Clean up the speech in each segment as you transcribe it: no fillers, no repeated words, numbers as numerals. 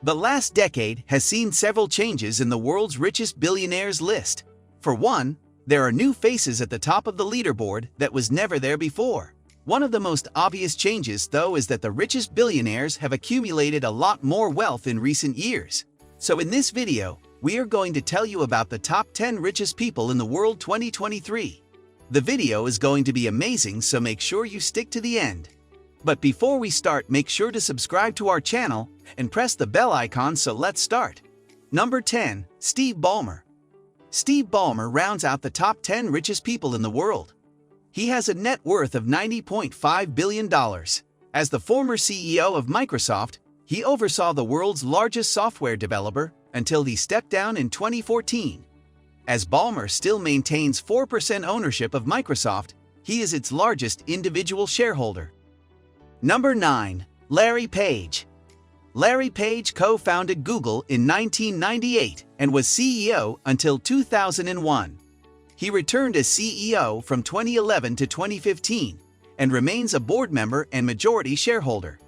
The last decade has seen several changes in the world's richest billionaires list. For one, there are new faces at the top of the leaderboard that was never there before. One of the most obvious changes, though, is that the richest billionaires have accumulated a lot more wealth in recent years. So in this video, we are going to tell you about the top 10 richest people in the world 2023. The video is going to be amazing, so make sure you stick to the end. But before we start, make sure to subscribe to our channel and press the bell icon, so let's start. Number 10. Steve Ballmer. Steve Ballmer rounds out the top 10 richest people in the world. He has a net worth of $90.5 billion. As the former CEO of Microsoft, he oversaw the world's largest software developer until he stepped down in 2014. As Ballmer still maintains 4% ownership of Microsoft, he is its largest individual shareholder. Number 9. Larry Page. Larry Page co-founded Google in 1998 and was CEO until 2001. He returned as CEO from 2011 to 2015 and remains a board member and majority shareholder.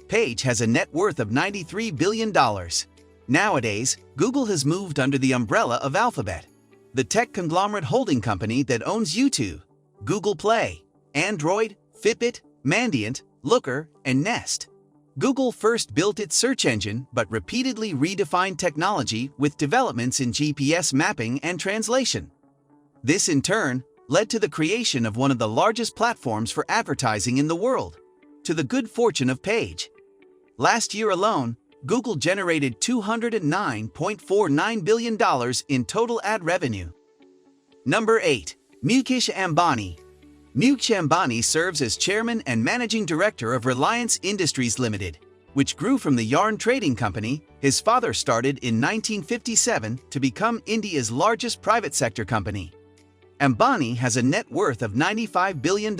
Page has a net worth of $93 billion. Nowadays, Google has moved under the umbrella of Alphabet, the tech conglomerate holding company that owns YouTube, Google Play, Android, Fitbit, Mandiant, Looker, and Nest. Google first built its search engine but repeatedly redefined technology with developments in GPS mapping and translation. This in turn led to the creation of one of the largest platforms for advertising in the world, to the good fortune of Page. Last year alone, Google generated $209.49 billion in total ad revenue. Number 8. Mukesh Ambani. Mukesh Ambani serves as chairman and managing director of Reliance Industries Limited, which grew from the yarn trading company his father started in 1957 to become India's largest private sector company. Ambani has a net worth of $95 billion.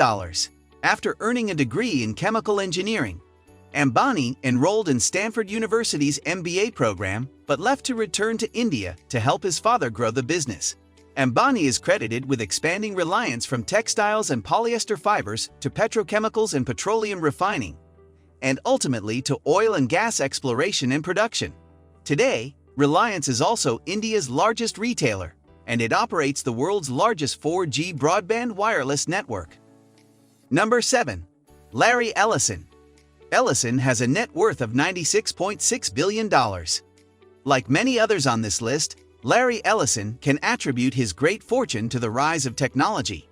After earning a degree in chemical engineering, Ambani enrolled in Stanford University's MBA program but left to return to India to help his father grow the business. Ambani is credited with expanding Reliance from textiles and polyester fibers to petrochemicals and petroleum refining, and ultimately to oil and gas exploration and production. Today, Reliance is also India's largest retailer, and it operates the world's largest 4G broadband wireless network. Number 7. Larry Ellison. Ellison has a net worth of $96.6 billion. Like many others on this list, Larry Ellison can attribute his great fortune to the rise of technology.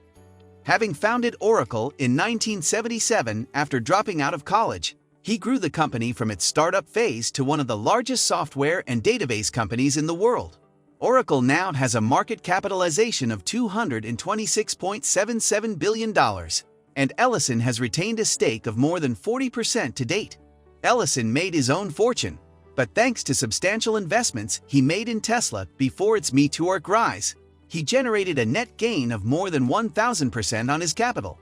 Having founded Oracle in 1977 after dropping out of college, he grew the company from its startup phase to one of the largest software and database companies in the world. Oracle now has a market capitalization of $226.77 billion, and Ellison has retained a stake of more than 40% to date. Ellison made his own fortune, but thanks to substantial investments he made in Tesla before its meteoric rise, he generated a net gain of more than 1,000% on his capital.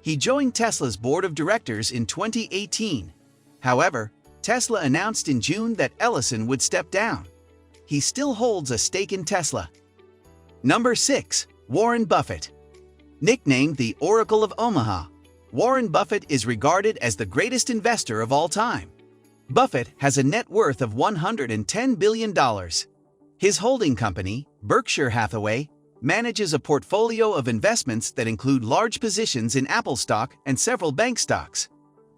He joined Tesla's board of directors in 2018. However, Tesla announced in June that Ellison would step down. He still holds a stake in Tesla. Number 6. Warren Buffett. Nicknamed the Oracle of Omaha, Warren Buffett is regarded as the greatest investor of all time. Buffett has a net worth of $110 billion. His holding company, Berkshire Hathaway, manages a portfolio of investments that include large positions in Apple stock and several bank stocks.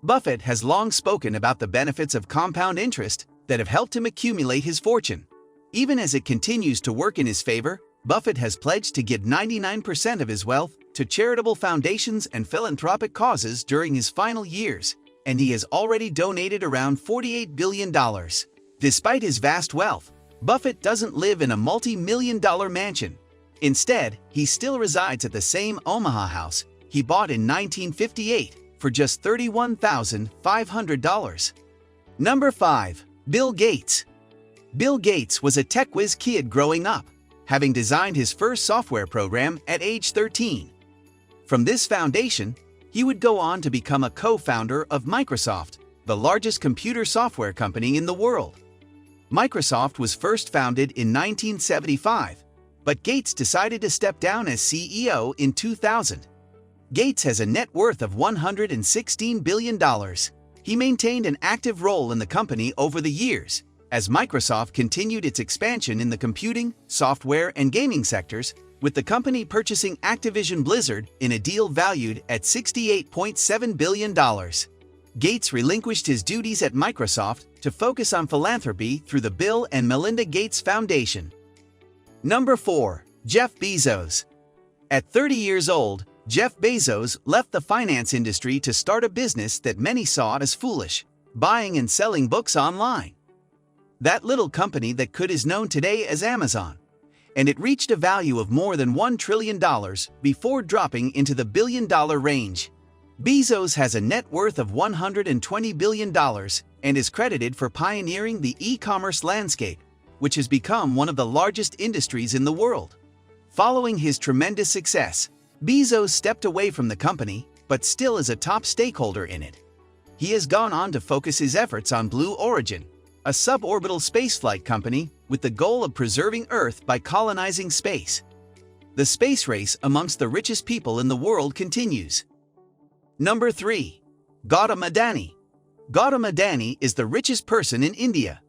Buffett has long spoken about the benefits of compound interest that have helped him accumulate his fortune. Even as it continues to work in his favor, Buffett has pledged to give 99% of his wealth to charitable foundations and philanthropic causes during his final years, and he has already donated around $48 billion. Despite his vast wealth, Buffett doesn't live in a multi-million-dollar mansion. Instead, he still resides at the same Omaha house he bought in 1958 for just $31,500. Number 5. Bill Gates. Bill Gates was a tech whiz kid growing up, having designed his first software program at age 13. From this foundation, he would go on to become a co-founder of Microsoft, the largest computer software company in the world. Microsoft was first founded in 1975, but Gates decided to step down as CEO in 2000. Gates has a net worth of $116 billion. He maintained an active role in the company over the years, as Microsoft continued its expansion in the computing, software, and gaming sectors, with the company purchasing Activision Blizzard in a deal valued at $68.7 billion. Gates relinquished his duties at Microsoft to focus on philanthropy through the Bill and Melinda Gates Foundation. Number 4. Jeff Bezos. At 30 years old, Jeff Bezos left the finance industry to start a business that many saw as foolish: buying and selling books online. That little company that could is known today as Amazon, and it reached a value of more than $1 trillion before dropping into the billion-dollar range. Bezos has a net worth of $120 billion and is credited for pioneering the e-commerce landscape, which has become one of the largest industries in the world. Following his tremendous success, Bezos stepped away from the company, but still is a top stakeholder in it. He has gone on to focus his efforts on Blue Origin, a suborbital spaceflight company with the goal of preserving Earth by colonizing space. The space race amongst the richest people in the world continues. Number 3. Gautam Adani. Gautam Adani is the richest person in India.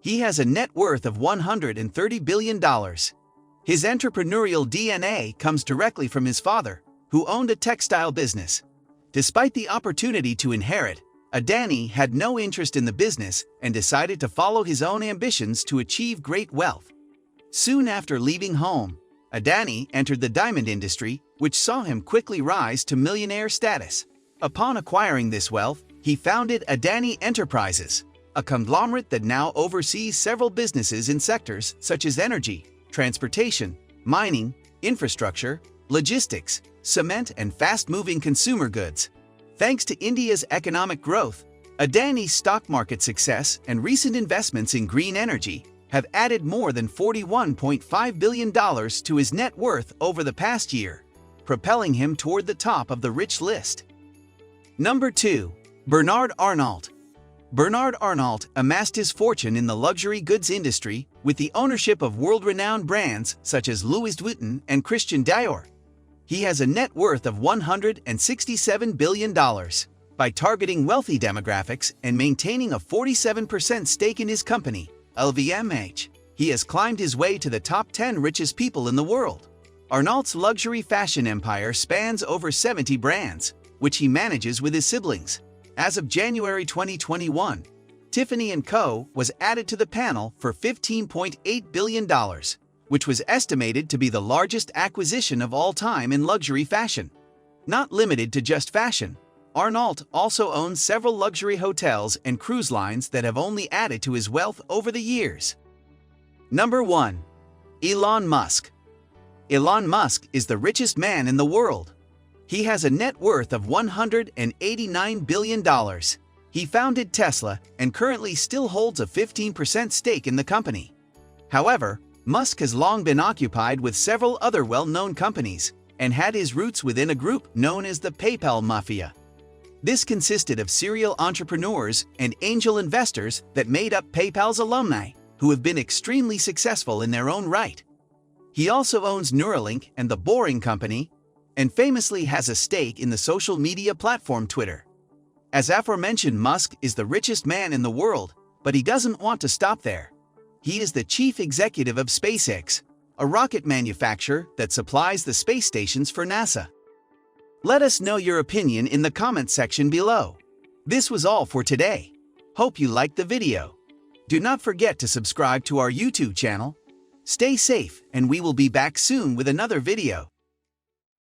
He has a net worth of $130 billion. His entrepreneurial DNA comes directly from his father, who owned a textile business. Despite the opportunity to inherit, Adani had no interest in the business and decided to follow his own ambitions to achieve great wealth. Soon after leaving home, Adani entered the diamond industry, which saw him quickly rise to millionaire status. Upon acquiring this wealth, he founded Adani Enterprises, a conglomerate that now oversees several businesses in sectors such as energy, transportation, mining, infrastructure, logistics, cement, and fast-moving consumer goods. Thanks to India's economic growth, Adani's stock market success and recent investments in green energy have added more than $41.5 billion to his net worth over the past year, propelling him toward the top of the rich list. Number 2. Bernard Arnault. Bernard Arnault amassed his fortune in the luxury goods industry with the ownership of world-renowned brands such as Louis Vuitton and Christian Dior. He has a net worth of $167 billion. By targeting wealthy demographics and maintaining a 47% stake in his company, LVMH, he has climbed his way to the top 10 richest people in the world. Arnault's luxury fashion empire spans over 70 brands, which he manages with his siblings. As of January 2021, Tiffany & Co. was added to the panel for $15.8 billion, which was estimated to be the largest acquisition of all time in luxury fashion. Not limited to just fashion, Arnault also owns several luxury hotels and cruise lines that have only added to his wealth over the years. Number 1. Elon Musk. Elon Musk is the richest man in the world. He has a net worth of $189 billion. He founded Tesla and currently still holds a 15% stake in the company. However, Musk has long been occupied with several other well-known companies and had his roots within a group known as the PayPal Mafia. This consisted of serial entrepreneurs and angel investors that made up PayPal's alumni, who have been extremely successful in their own right. He also owns Neuralink and The Boring Company, and famously has a stake in the social media platform Twitter. As aforementioned, Musk is the richest man in the world, but he doesn't want to stop there. He is the chief executive of SpaceX, a rocket manufacturer that supplies the space stations for NASA. Let us know your opinion in the comment section below. This was all for today. Hope you liked the video. Do not forget to subscribe to our YouTube channel. Stay safe, and we will be back soon with another video.